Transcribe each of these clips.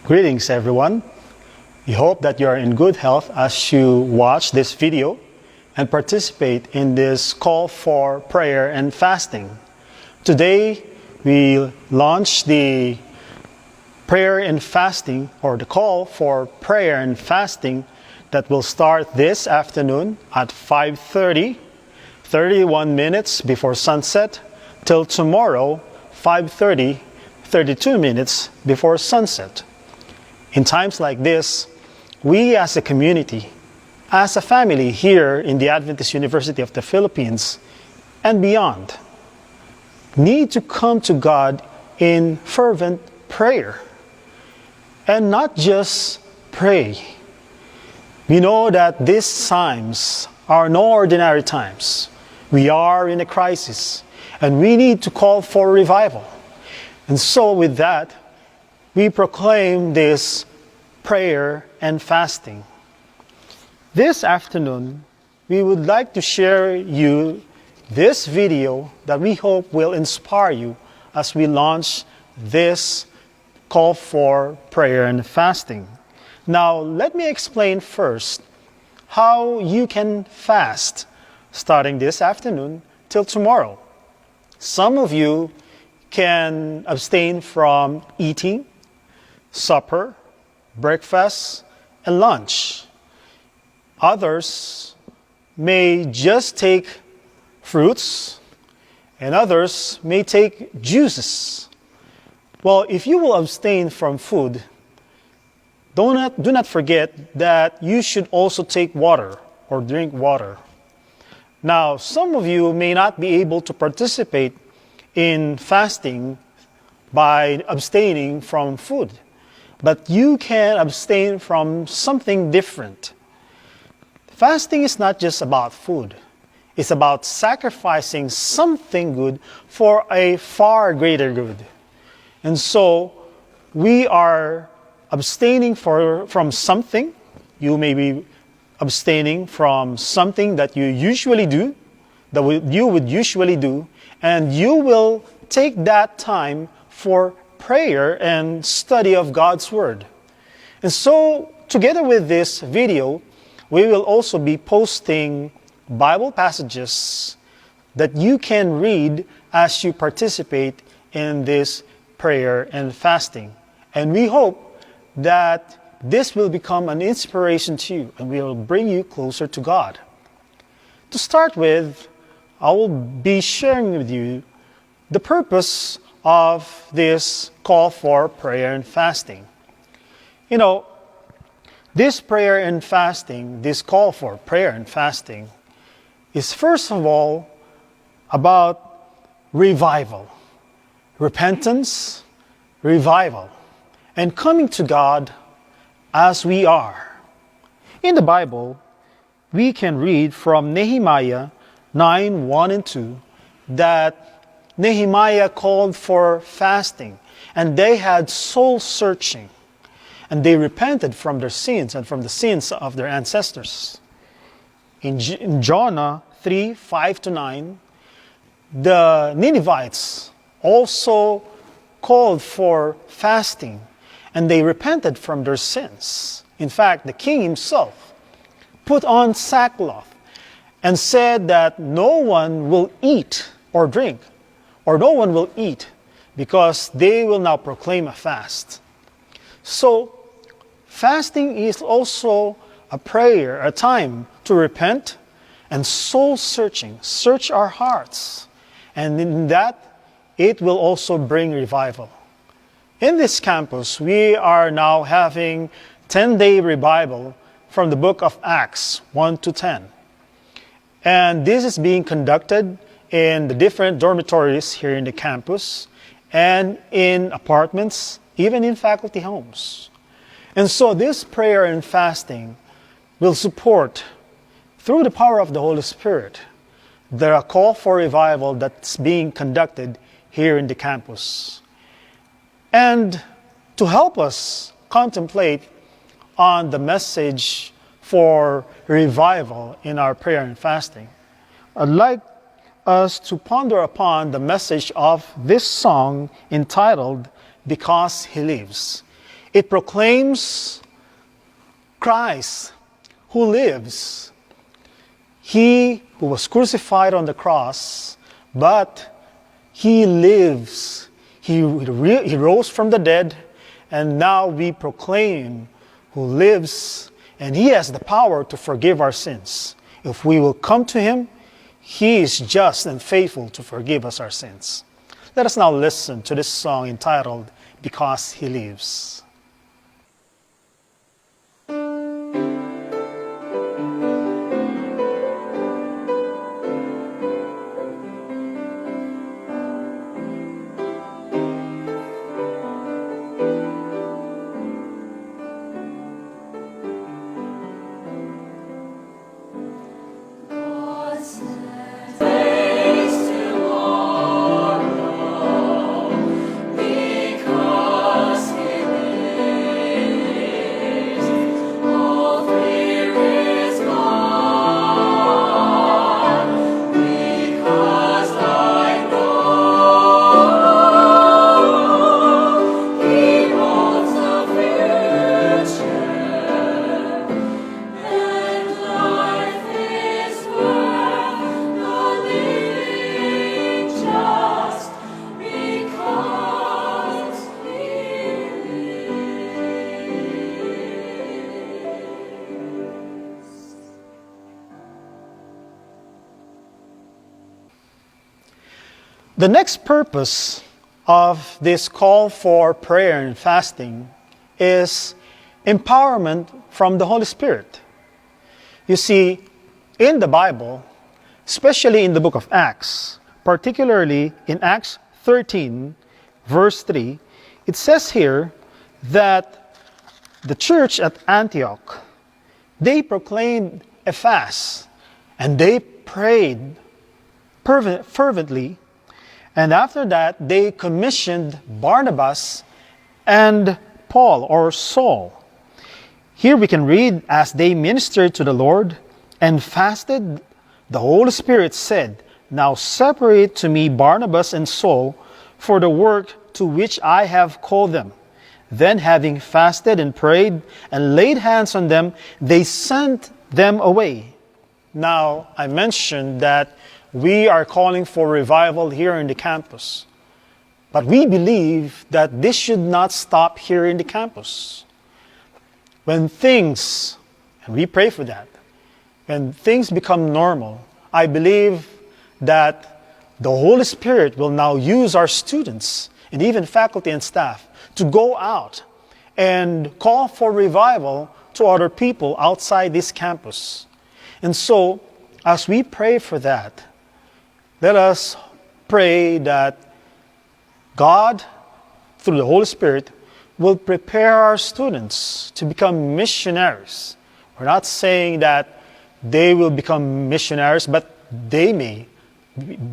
Greetings everyone. We hope that you are in good health as you watch this video and participate in this call for prayer and fasting. Today we launch the prayer and fasting, or the call for prayer and fasting, that will start this afternoon at 5:30, 31 minutes before sunset, till tomorrow 5:30, 32 minutes before sunset. In times like this, we as a community, as a family here in the Adventist University of the Philippines and beyond, need to come to God in fervent prayer. And not just pray. We know that these times are no ordinary times. We are in a crisis, and we need to call for revival. And so with that, we proclaim this prayer and fasting. This afternoon, we would like to share you this video that we hope will inspire you as we launch this call for prayer and fasting. Now, let me explain first how you can fast starting this afternoon till tomorrow. Some of you can abstain from eating, supper, breakfast, and lunch. Others may just take fruits, and others may take juices. Well, if you will abstain from food, do not forget that you should also take water or drink water. Now, some of you may not be able to participate in fasting by abstaining from food, but you can abstain from something different. Fasting is not just about food. It's about sacrificing something good for a far greater good. And so, we are abstaining from something. You may be abstaining from something that you usually do, you would usually do, and you will take that time for prayer and study of God's Word. And so, together with this video, we will also be posting Bible passages that you can read as you participate in this prayer and fasting. And we hope that this will become an inspiration to you and will bring you closer to God. To start with, I will be sharing with you the purpose of this call for prayer and fasting. You know, this prayer and fasting, this call for prayer and fasting, is first of all about revival, repentance, revival, and coming to God as we are. In the Bible, we can read from Nehemiah 9:1 and 2 that Nehemiah called for fasting, and they had soul searching, and they repented from their sins and from the sins of their ancestors. In Jonah 3:5-9, the Ninevites also called for fasting, and they repented from their sins. In fact, the king himself put on sackcloth and said that no one will eat or drink, or no one will eat, because they will now proclaim a fast. So, fasting is also a prayer, a time to repent and soul searching, search our hearts. And in that, it will also bring revival. In this campus, we are now having 10-day revival from the book of Acts 1-10. And this is being conducted in the different dormitories here in the campus and in apartments, even in faculty homes. And so this prayer and fasting will support, through the power of the Holy Spirit, the call for revival that's being conducted here in the campus. And to help us contemplate on the message for revival in our prayer and fasting, I'd like us to ponder upon the message of this song entitled, "Because He Lives." It proclaims Christ who lives. He who was crucified on the cross, but He lives. He rose from the dead, and now we proclaim who lives, and He has the power to forgive our sins. If we will come to Him, He is just and faithful to forgive us our sins. Let us now listen to this song entitled, Because He Lives. The next purpose of this call for prayer and fasting is empowerment from the Holy Spirit. You see, in the Bible, especially in the book of Acts, particularly in Acts 13, verse 3, it says here that the church at Antioch, they proclaimed a fast and they prayed fervently. And after that, they commissioned Barnabas and Paul, or Saul. Here we can read, as they ministered to the Lord and fasted, the Holy Spirit said, Now separate to me Barnabas and Saul for the work to which I have called them. Then having fasted and prayed and laid hands on them, they sent them away. Now, I mentioned that we are calling for revival here in the campus. But we believe that this should not stop here in the campus. When things, and we pray for that, when things become normal, I believe that the Holy Spirit will now use our students and even faculty and staff to go out and call for revival to other people outside this campus. And so, as we pray for that, let us pray that God, through the Holy Spirit, will prepare our students to become missionaries. We're not saying that they will become missionaries, but they may,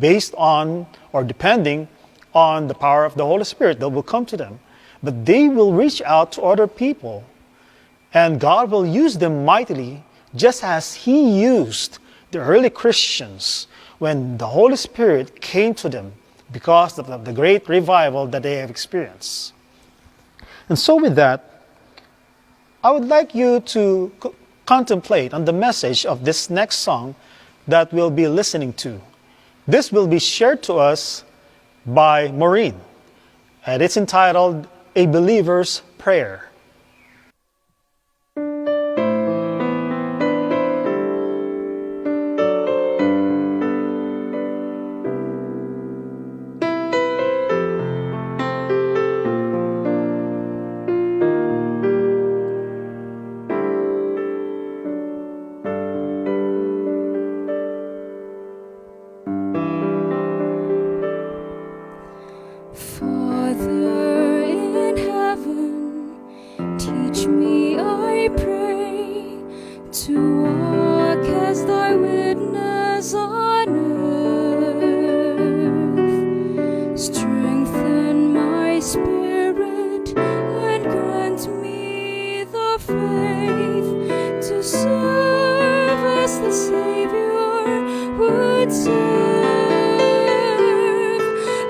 based on or depending on the power of the Holy Spirit that will come to them. But they will reach out to other people, and God will use them mightily, just as He used the early Christians when the Holy Spirit came to them because of the great revival that they have experienced. And so with that, I would like you to contemplate on the message of this next song that we'll be listening to. This will be shared to us by Maureen, and it's entitled, A Believer's Prayer. Father in heaven, teach me, I pray, to walk as Thy witness on earth. Strengthen my spirit and grant me the faith to serve as the Savior would serve.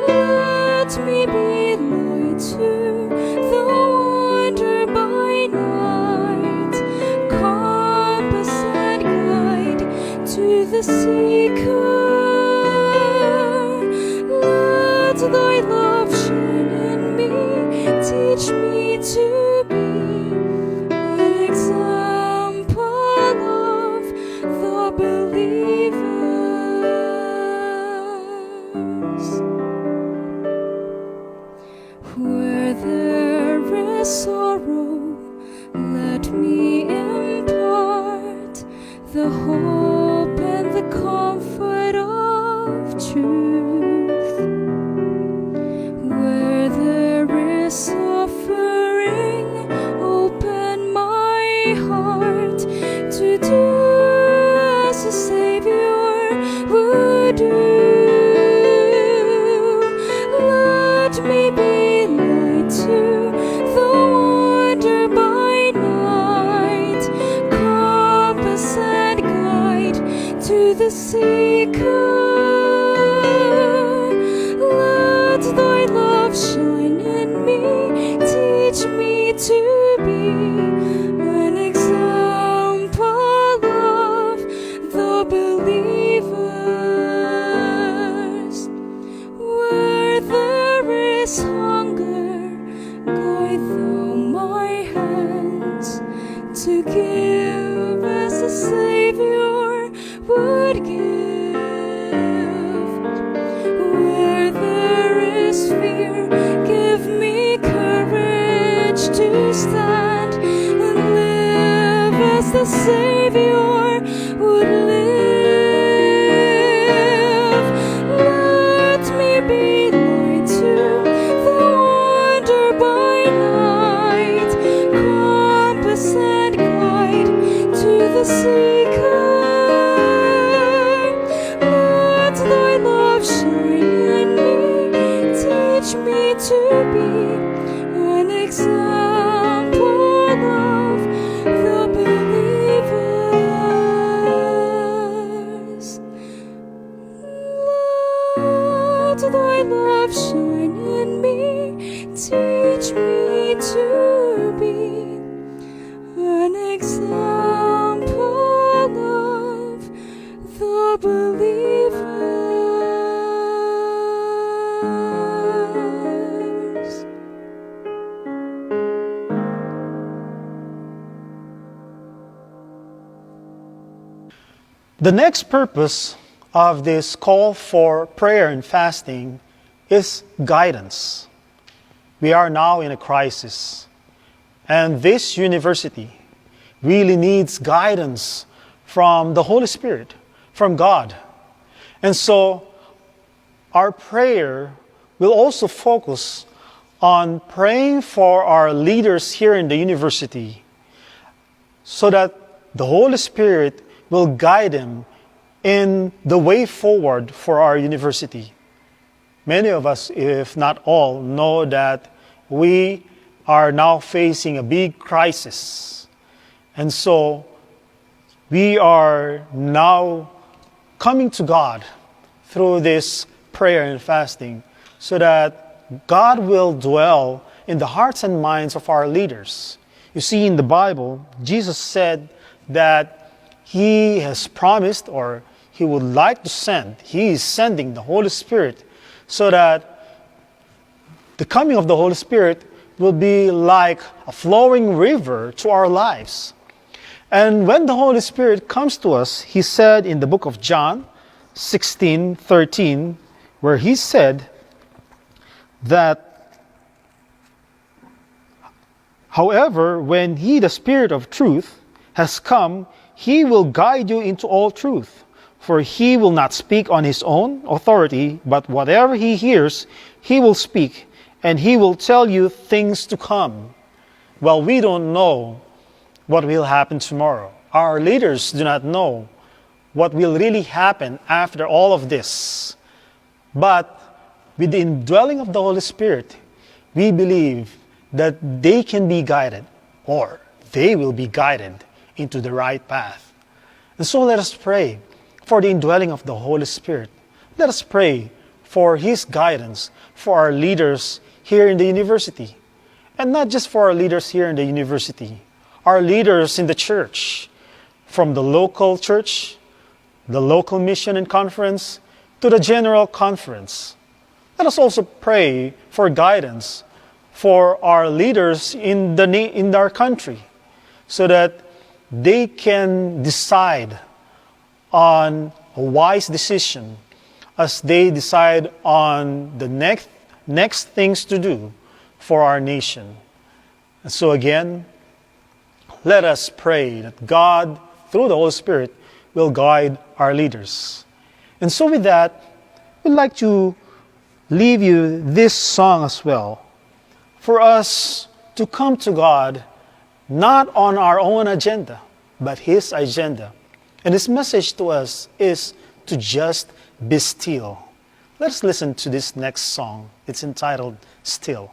Let me be light to the wonder the hope and the comfort of truth. Where there is suffering, open my heart to do as a Savior would do. Let me be light to the wander by night, compass and guide to the seeker. Let thy love shine in me, teach me to be an example of the believers. Where there is hunger, guide thou my hands to give as a Savior would give. Where there is fear, give me courage to stand and live as the Savior would live. Let me be light to the wander by night, compass and guide to the seeker. Let thy love shine in me, teach me to be an example of the believers. Let thy love shine in me, teach me to be an example of the believers. The next purpose of this call for prayer and fasting is guidance. We are now in a crisis, and this university really needs guidance from the Holy Spirit, from God. And so our prayer will also focus on praying for our leaders here in the university so that the Holy Spirit will guide them in the way forward for our university. Many of us, if not all, know that we are now facing a big crisis. And so we are now coming to God through this prayer and fasting so that God will dwell in the hearts and minds of our leaders. You see, in the Bible, Jesus said that He has promised, or He would like to send, He is sending the Holy Spirit so that the coming of the Holy Spirit will be like a flowing river to our lives. And when the Holy Spirit comes to us, He said in the book of John 16:13, where He said that, however, when He, the Spirit of truth, has come, He will guide you into all truth. For He will not speak on His own authority, but whatever He hears, He will speak, and He will tell you things to come. Well, we don't know what will happen tomorrow. Our leaders do not know what will really happen after all of this. But with the indwelling of the Holy Spirit, we believe that they can be guided, or they will be guided into the right path. And so let us pray for the indwelling of the Holy Spirit. Let us pray for His guidance for our leaders here in the university. And not just for our leaders here in the university, our leaders in the church, from the local church, the local mission and conference, to the general conference. Let us also pray for guidance for our leaders in our country, so that they can decide on a wise decision as they decide on the next things to do for our nation. And so again, let us pray that God, through the Holy Spirit, will guide our leaders. And so with that, we'd like to leave you this song as well, for us to come to God not on our own agenda, but His agenda. And His message to us is to just be still. Let's listen to this next song. It's entitled Still.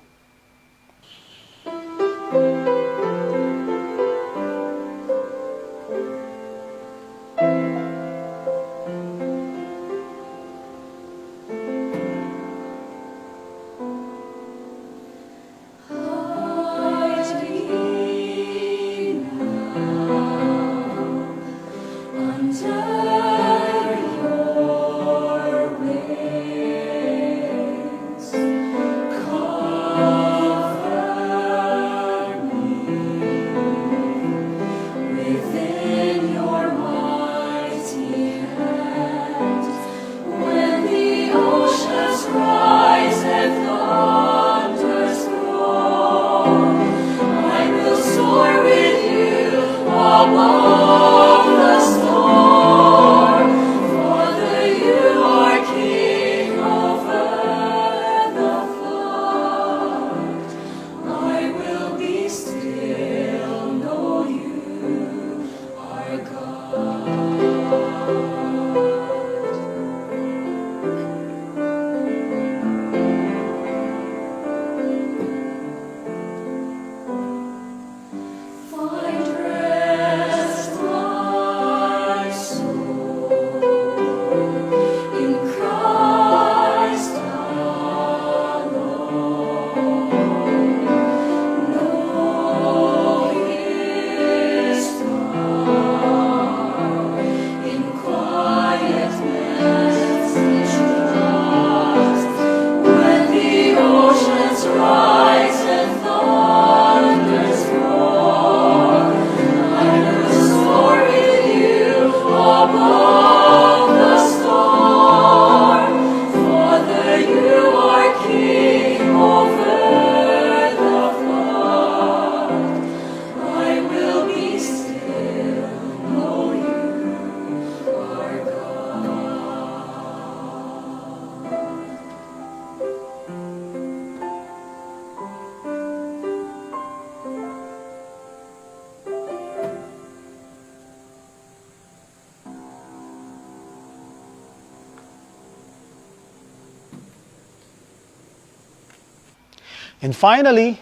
And finally,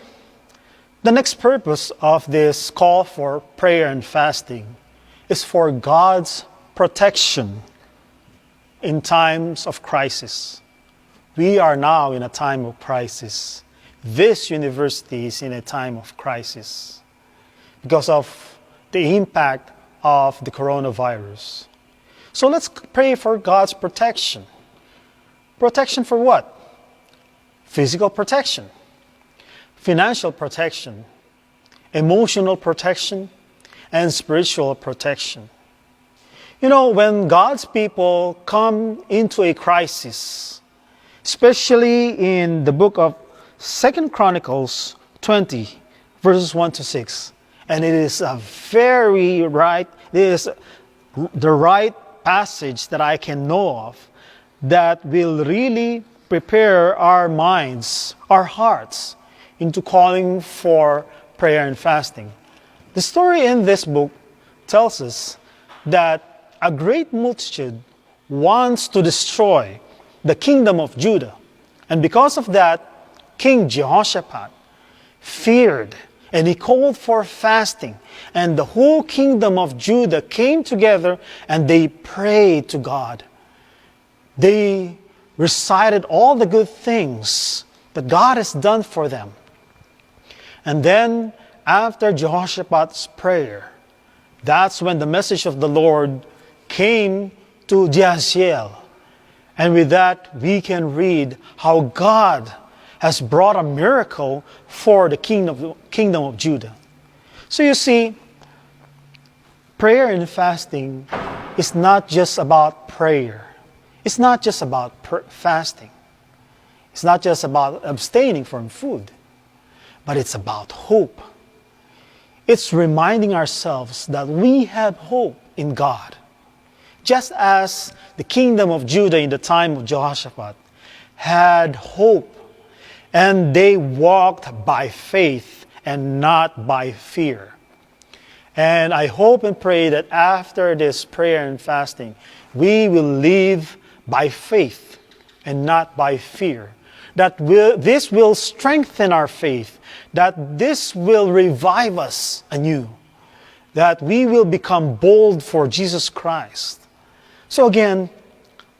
the next purpose of this call for prayer and fasting is for God's protection in times of crisis. We are now in a time of crisis. This university is in a time of crisis because of the impact of the coronavirus. So let's pray for God's protection. Protection for what? Physical protection, financial protection, emotional protection, and spiritual protection. You know, when God's people come into a crisis, especially in the book of 2 Chronicles 20, verses 1 to 6, and it is the right passage that I can know of that will really prepare our minds, our hearts, into calling for prayer and fasting. The story in this book tells us that a great multitude wants to destroy the kingdom of Judah. And because of that, King Jehoshaphat feared and he called for fasting. And the whole kingdom of Judah came together and they prayed to God. They recited all the good things that God has done for them. And then, after Jehoshaphat's prayer, that's when the message of the Lord came to Jahaziel. And with that, we can read how God has brought a miracle for the kingdom of Judah. So you see, prayer and fasting is not just about prayer. It's not just about fasting. It's not just about abstaining from food, but it's about hope. It's reminding ourselves that we have hope in God. just as the kingdom of Judah in the time of Jehoshaphat had hope, and they walked by faith and not by fear. And I hope and pray that after this prayer and fasting, we will live by faith and not by fear. That this will strengthen our faith, that this will revive us anew, that we will become bold for Jesus Christ. So again,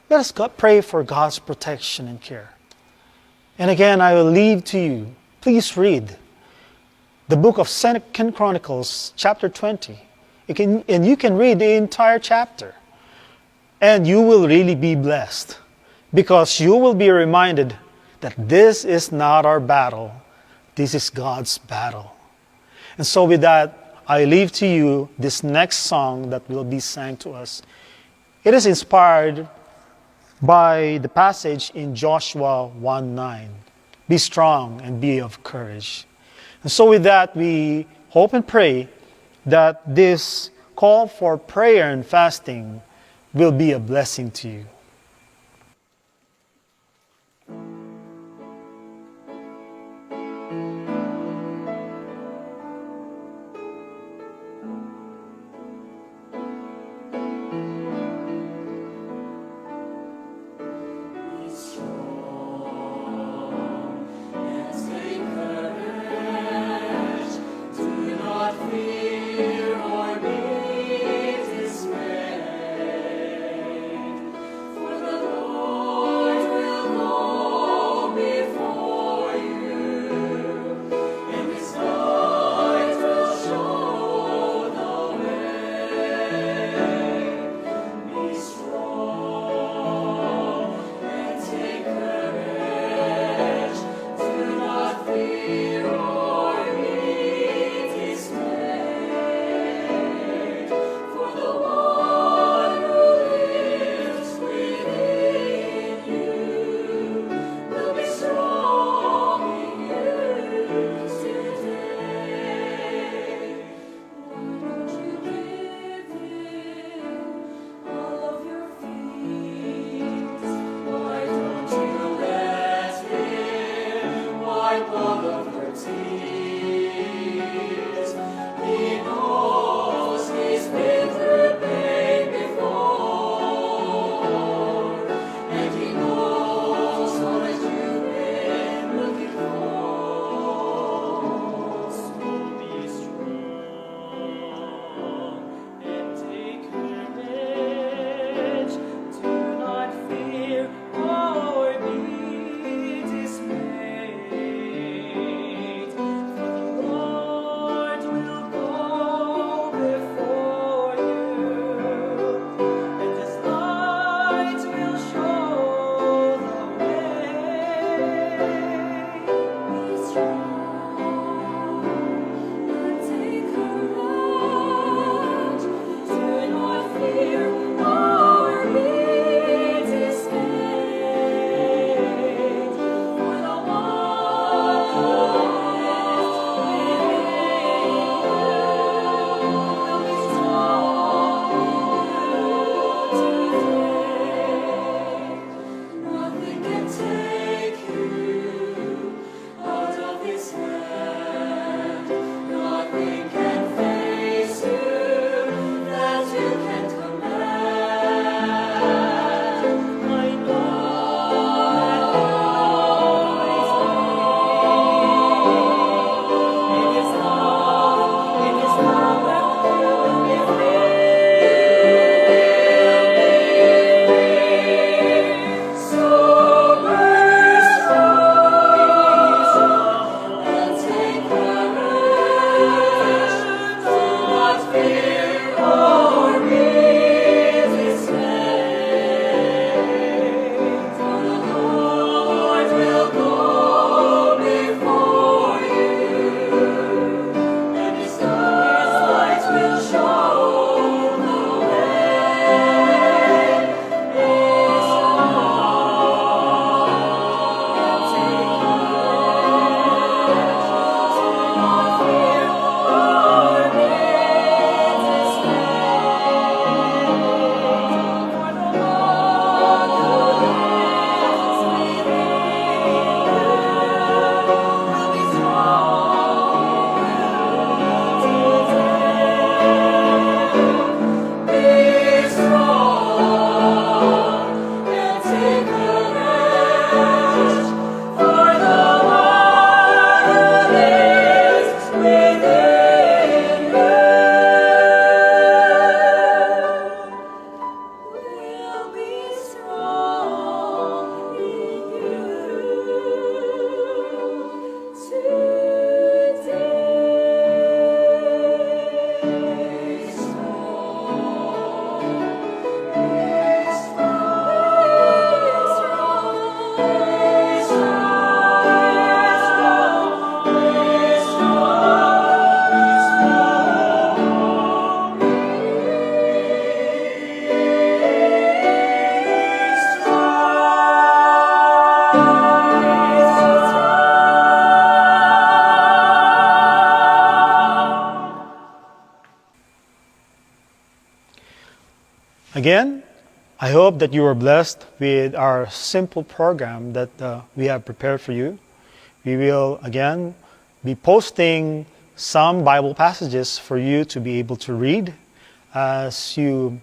let us pray for God's protection and care. And again, I will leave to you, please read the book of 2 Chronicles, chapter 20. And you can read the entire chapter. And you will really be blessed, because you will be reminded that this is not our battle. This is God's battle. And so with that, I leave to you this next song that will be sang to us. It is inspired by the passage in Joshua 1:9. Be strong and be of courage. And so with that, we hope and pray that this call for prayer and fasting will be a blessing to you. Again, I hope that you are blessed with our simple program that we have prepared for you. We will again be posting some Bible passages for you to be able to read as you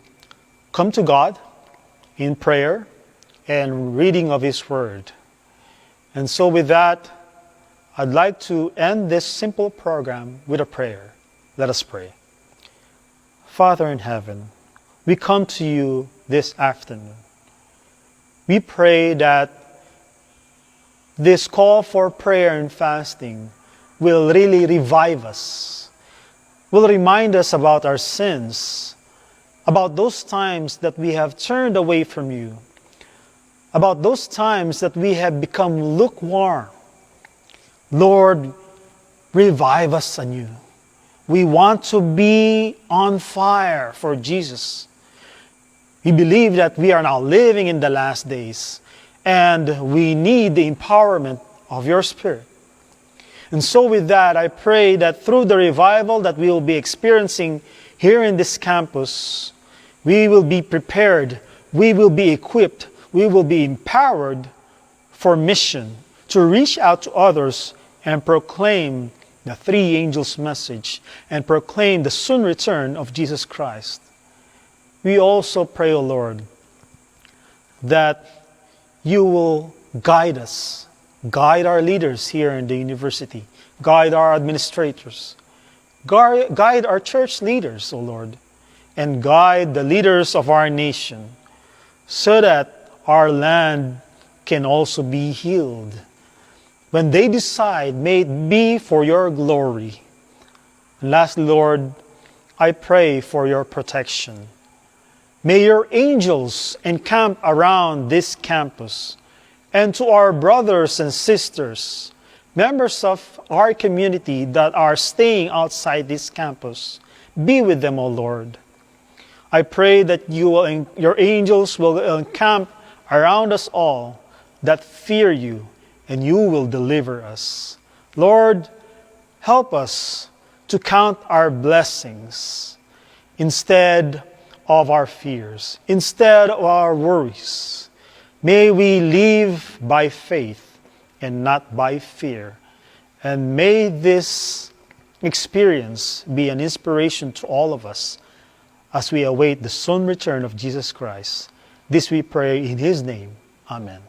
come to God in prayer and reading of His Word. And so with that, I'd like to end this simple program with a prayer. Let us pray. Father in heaven, we come to you this afternoon. We pray that this call for prayer and fasting will really revive us, will remind us about our sins, about those times that we have turned away from you, about those times that we have become lukewarm. Lord, revive us anew. We want to be on fire for Jesus. We believe that we are now living in the last days, and we need the empowerment of your Spirit. And so with that, I pray that through the revival that we will be experiencing here in this campus, we will be prepared, we will be equipped, we will be empowered for mission to reach out to others and proclaim the three angels' message and proclaim the soon return of Jesus Christ. We also pray, O Lord, that you will guide us, guide our leaders here in the university, guide our administrators, guide our church leaders, O Lord, and guide the leaders of our nation so that our land can also be healed. When they decide, may it be for your glory. And lastly, Lord, I pray for your protection. May your angels encamp around this campus, and to our brothers and sisters, members of our community that are staying outside this campus, be with them, O Lord. I pray that your angels will encamp around us all that fear you, and you will deliver us. Lord, help us to count our blessings instead of our fears, instead of our worries. May we live by faith and not by fear. And may this experience be an inspiration to all of us as we await the soon return of Jesus Christ. This we pray in His name. Amen.